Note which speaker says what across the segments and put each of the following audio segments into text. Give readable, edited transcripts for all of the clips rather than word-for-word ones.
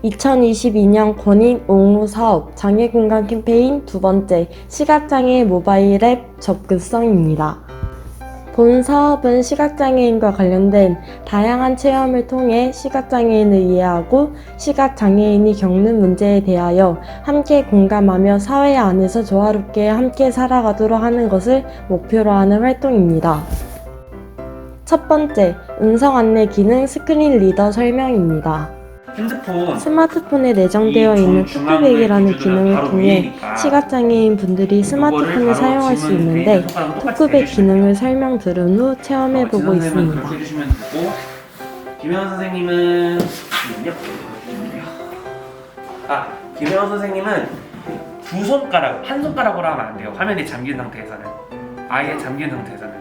Speaker 1: 2022년 권익 옹호 사업 장애 공간 캠페인 두 번째, 시각장애 모바일 앱 접근성입니다. 본 사업은 시각장애인과 관련된 다양한 체험을 통해 시각장애인을 이해하고 시각장애인이 겪는 문제에 대하여 함께 공감하며 사회 안에서 조화롭게 함께 살아가도록 하는 것을 목표로 하는 활동입니다. 첫 번째, 음성 안내 기능 스크린 리더 설명입니다. 스마트폰에 내장되어 있는 토크백이라는 기능을 통해 시각장애인 분들이 스마트폰을 사용할 수 있는데 토크백 기능을 설명 들은 후 체험해보고 있습니다.
Speaker 2: 김혜원 선생님은 김혜원 선생님은 두 손가락, 한 손가락으로 하면 안 돼요. 화면이 잠긴 상태에서는, 아예 잠긴 상태에서는.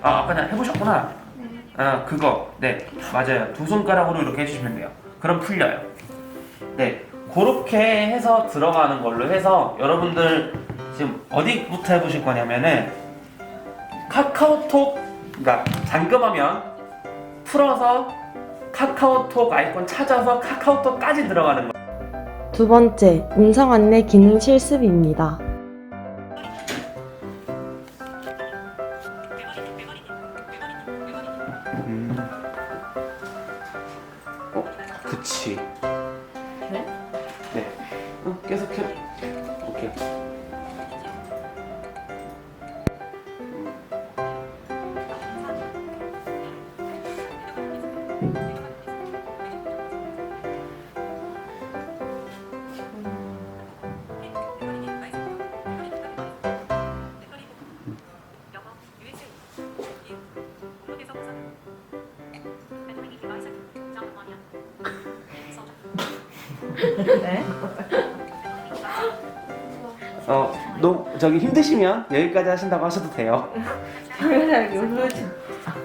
Speaker 2: 아까 그냥 해보셨구나. 그거 네 맞아요. 두 손가락으로 이렇게 해주시면 돼요. 그럼 풀려요. 네, 그렇게 해서 들어가는 걸로 해서 여러분들 지금 어디부터 해보실 거냐면은 카카오톡, 그러니까 잠금하면 풀어서 카카오톡 아이콘 찾아서 카카오톡까지 들어가는 거예요.
Speaker 1: 두 번째, 음성 안내 기능 실습입니다.
Speaker 2: 그치.
Speaker 3: 네?
Speaker 2: 네. 계속해. 오케이.
Speaker 3: 네?
Speaker 2: 저기 힘드시면 여기까지 하신다고 하셔도 돼요.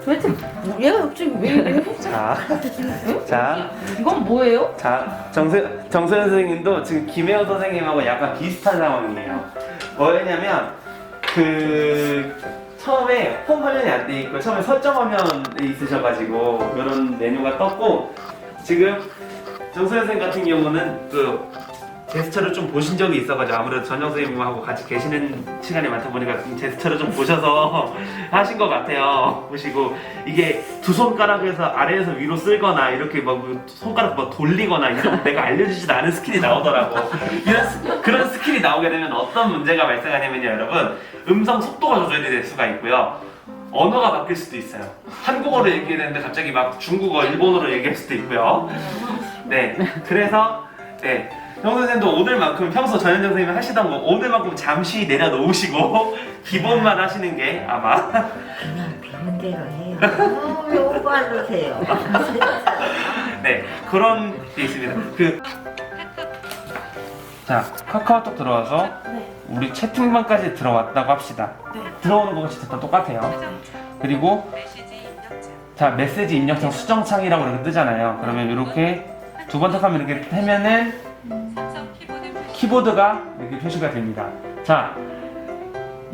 Speaker 3: 도대체 얘가 갑자기 왜 이래?
Speaker 2: 자,
Speaker 3: 이건 뭐예요?
Speaker 2: 정소연 선생님도 지금 김혜원 선생님하고 약간 비슷한 상황이에요. 뭐였냐면 처음에 홈 화면이 안 돼 있고 처음에 설정 화면에 있으셔가지고 이런 메뉴가 떴고, 지금 정소연 선생님 같은 경우는 제스처를 좀 보신 적이 있어가지고 아무래도 전정 선생님하고 같이 계시는 시간이 많다 보니까 제스처를 좀 보셔서 하신 것 같아요. 보시고 이게 두 손가락에서 아래에서 위로 쓸거나 이렇게 막 손가락 막 돌리거나 이런 내가 알려주지도 않은 스킬이 나오더라고. 그런 스킬이 나오게 되면 어떤 문제가 발생하냐면요, 여러분, 음성 속도가 조절이 될 수가 있고요, 언어가 바뀔 수도 있어요. 한국어로 얘기해야 되는데 갑자기 막 중국어, 일본어로 얘기할 수도 있고요. 네, 그래서 네. 정 선생님도 오늘만큼 평소 전현정 선생님이 하시던 거 오늘만큼 잠시 내려놓으시고 기본만 하시는 게 아마
Speaker 4: 그냥 배운 대로 해요. 왜 오버하세요?
Speaker 2: 네, 그런 게 있습니다. 자, 카카오톡 들어와서 우리 채팅방까지 들어왔다고 합시다. 들어오는 거 같이 다 똑같아요. 그리고 자, 메시지 입력창 수정창이라고 이렇게 뜨잖아요. 그러면 이렇게 두 번 탁하면 이렇게 되면은 키보드가 이렇게 표시가 됩니다. 자,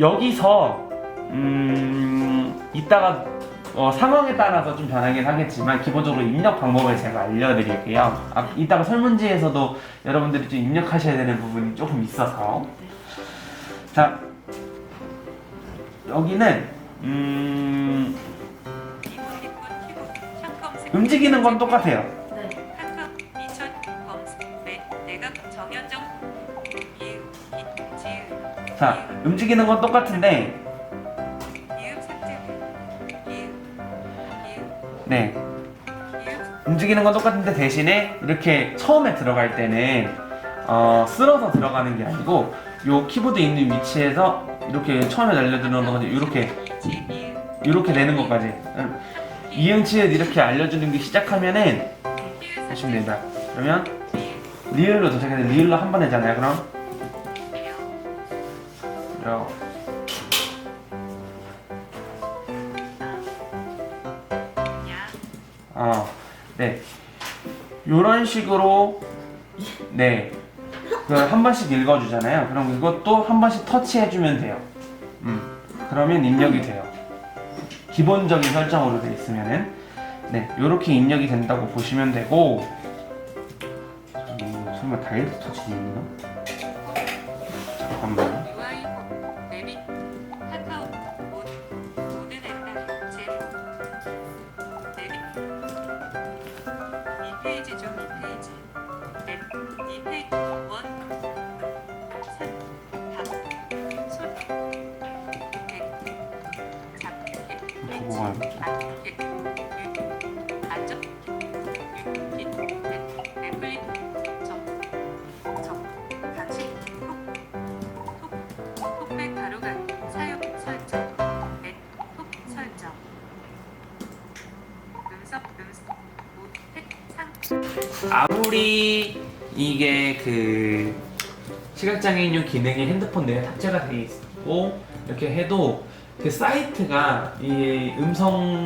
Speaker 2: 여기서 이따가 상황에 따라서 좀 변하긴 하겠지만 기본적으로 입력 방법을 제가 알려드릴게요. 이따가 설문지에서도 여러분들이 좀 입력하셔야 되는 부분이 조금 있어서, 자, 여기는 움직이는 건 똑같아요. 자, 움직이는 건 똑같은데 네, 움직이는 건 똑같은데 대신에 이렇게 처음에 들어갈 때는 쓸어서 들어가는 게 아니고 요 키보드 있는 위치에서 이렇게 처음에 알려주는 거지, 이렇게 되는 것까지 이응치읒 이렇게 알려주는 게 시작하면은 하시면 됩니다. 그러면 리을로 도착해서 리을로 한 번 했잖아요. 그럼 네, 요런 식으로 네, 한 번씩 읽어주잖아요. 그럼 이것도 한 번씩 터치해주면 돼요. 그러면 입력이 돼요. 기본적인 설정으로 되어 있으면은 네, 요렇게 입력이 된다고 보시면 되고, 설마 다이어트 터치는구나? 잠깐만.
Speaker 5: UI 맵이 카카오 모든 앱 제로 맵이 이 페이지죠. 이 페이지 맵 이 페이지 원 산, 밥, 손, 백, 잡,
Speaker 2: 보고 가야겠다.
Speaker 5: 안전, 넷플릭, 같이, 톡백 바로가 사용 설정, 톡 설정, 상,
Speaker 2: 아무리 이게 그 시각장애인용 기능이 핸드폰 내에 탑재가 돼 있고 이렇게 해도 그 사이트가 이 음성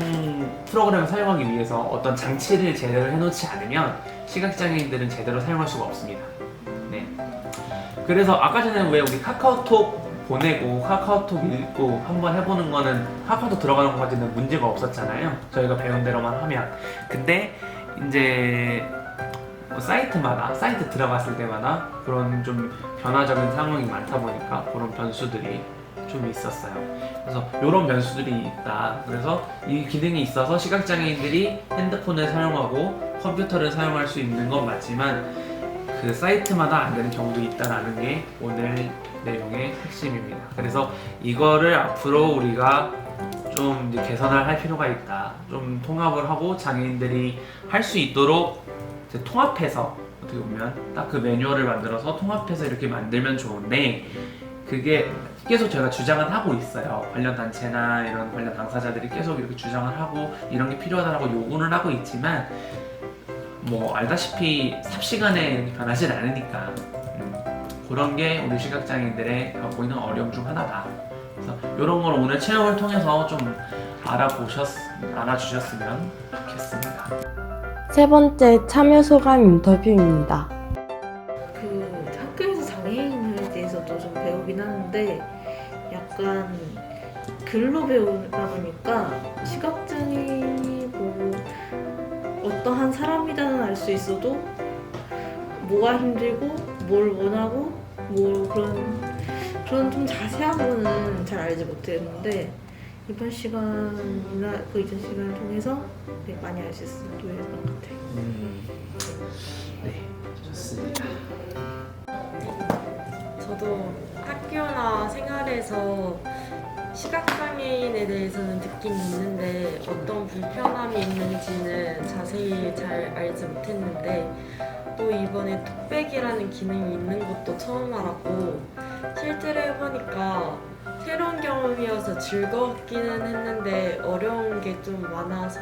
Speaker 2: 프로그램을 사용하기 위해서 어떤 장치를 제대로 해놓지 않으면 시각장애인들은 제대로 사용할 수가 없습니다. 네. 그래서 아까 전에 왜 우리 카카오톡 보내고 카카오톡 읽고 한번 해보는 거는 카카오톡 들어가는 것까지는 문제가 없었잖아요. 저희가 배운 대로만 하면. 근데 이제 사이트 들어갔을 때마다 그런 좀 변화적인 상황이 많다 보니까 그런 변수들이 좀 있었어요. 그래서 이런 변수들이 있다. 그래서 이 기능이 있어서 시각장애인들이 핸드폰을 사용하고 컴퓨터를 사용할 수 있는 건 맞지만 그 사이트마다 안 되는 경우도 있다라는 게 오늘 내용의 핵심입니다. 그래서 이거를 앞으로 우리가 좀 이제 개선을 할 필요가 있다. 좀 통합을 하고 장애인들이 할 수 있도록 이제 통합해서 어떻게 보면 딱 그 매뉴얼을 만들어서 통합해서 이렇게 만들면 좋은데 그게 계속 제가 주장을 하고 있어요. 관련 단체나 이런 관련 당사자들이 계속 이렇게 주장을 하고 이런 게 필요하다고 요구는 하고 있지만 뭐 알다시피 삽시간에 이렇게 변하진 않으니까 그런 게 우리 시각장애인들의 갖고 있는 어려움 중 하나다. 그래서 이런 걸 오늘 체험을 통해서 좀 알아주셨으면 좋겠습니다.
Speaker 1: 세 번째 참여 소감 인터뷰입니다.
Speaker 3: 그 학교에서 장애인에 대해서도 좀 배우긴 하는데 약간 글로 배우다 보니까 시각장애인이 뭐 어떠한 사람이라는 알 수 있어도 뭐가 힘들고 뭘 원하고 뭐 그런 좀 자세한 거는 잘 알지 못했는데 이번 시간이나 그 이전 시간을 통해서 되게 많이 알 수 있었던 것 같아요.
Speaker 2: 네, 좋습니다.
Speaker 1: 저도 학교나 생활에서 시각장애인에 대해서는 느낌이 있는데 어떤 불편함이 있는지는 자세히 잘 알지 못했는데 또 이번에 톡백이라는 기능이 있는 것도 처음 알았고 실제로 해보니까 새로운 경험이어서 즐겁기는 했는데 어려운 게 좀 많아서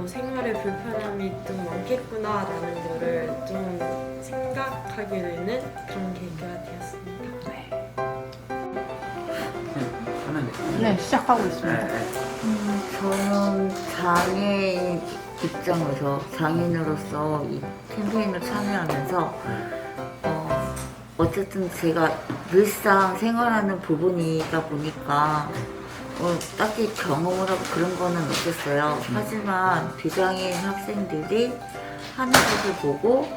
Speaker 1: 생활에 불편함이 좀 많겠구나라는 거를 좀 생각하게 되는 그런 계기가 되었습니다.
Speaker 2: 하면 돼요.
Speaker 3: 네, 시작하고 있습니다.
Speaker 4: 저는 장애인 입장에서 장애인으로서 이 캠페인을 참여하면서 어쨌든 제가 늘상 생활하는 부분이다 보니까 딱히 경험을 하고 그런 거는 없었어요. 하지만 비장애인 학생들이 하는 것을 보고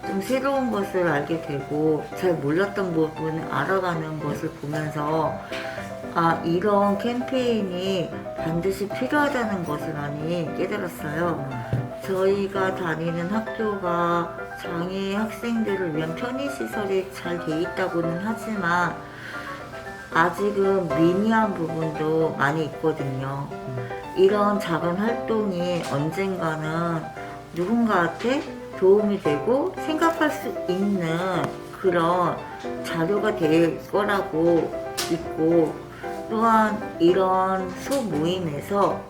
Speaker 4: 좀 새로운 것을 알게 되고 잘 몰랐던 부분을 알아가는 것을 보면서 이런 캠페인이 반드시 필요하다는 것을 많이 깨달았어요. 저희가 다니는 학교가 장애 학생들을 위한 편의시설이 잘 돼 있다고는 하지만 아직은 미미한 부분도 많이 있거든요. 이런 작은 활동이 언젠가는 누군가한테 도움이 되고 생각할 수 있는 그런 자료가 될 거라고 믿고 또한 이런 소모임에서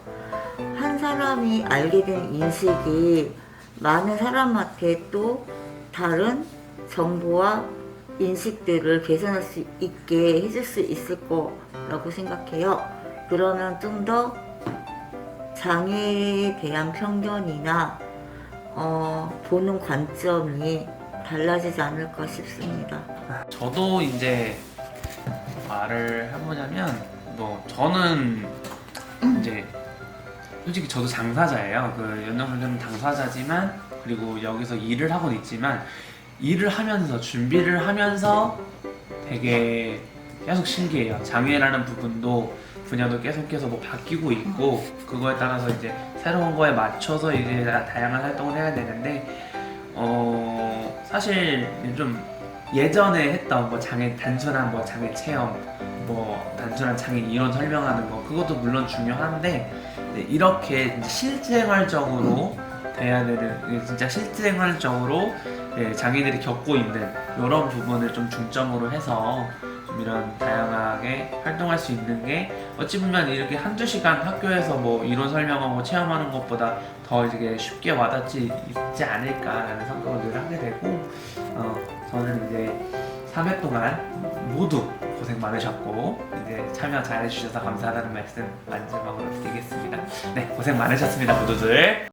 Speaker 4: 한 사람이 알게 된 인식이 많은 사람한테 또 다른 정보와 인식들을 개선할 수 있게 해줄 수 있을 거라고 생각해요. 그러면 좀 더 장애에 대한 편견이나 보는 관점이 달라지지 않을까 싶습니다.
Speaker 2: 저도 이제 말을 해보자면 저는 이제 솔직히 저도 당사자예요. 그 연령설계는 당사자지만 그리고 여기서 일을 하고 있지만 일을 하면서 준비를 하면서 되게 계속 신기해요. 장애라는 부분도 분야도 계속해서 뭐 바뀌고 있고 그거에 따라서 이제 새로운 거에 맞춰서 이제 다양한 활동을 해야 되는데 사실 좀 예전에 했던 뭐 단순한 뭐 장애 체험 뭐 단순한 장애 이론 설명하는 거 그것도 물론 중요한데 이렇게 실생활적으로 돼야 되는 진짜 실생활적으로 장애인들이 겪고 있는 이런 부분을 좀 중점으로 해서 좀 이런 다양하게 활동할 수 있는 게 어찌 보면 이렇게 한두 시간 학교에서 뭐 이론 설명하고 체험하는 것보다 더 이게 쉽게 와닿지 있지 않을까라는 생각을 늘 하게 되고 저는 이제 3회 동안 모두 고생 많으셨고 이제 참여 잘 해주셔서 감사하다는 말씀 마지막으로 드리겠습니다. 네, 고생 많으셨습니다 모두들.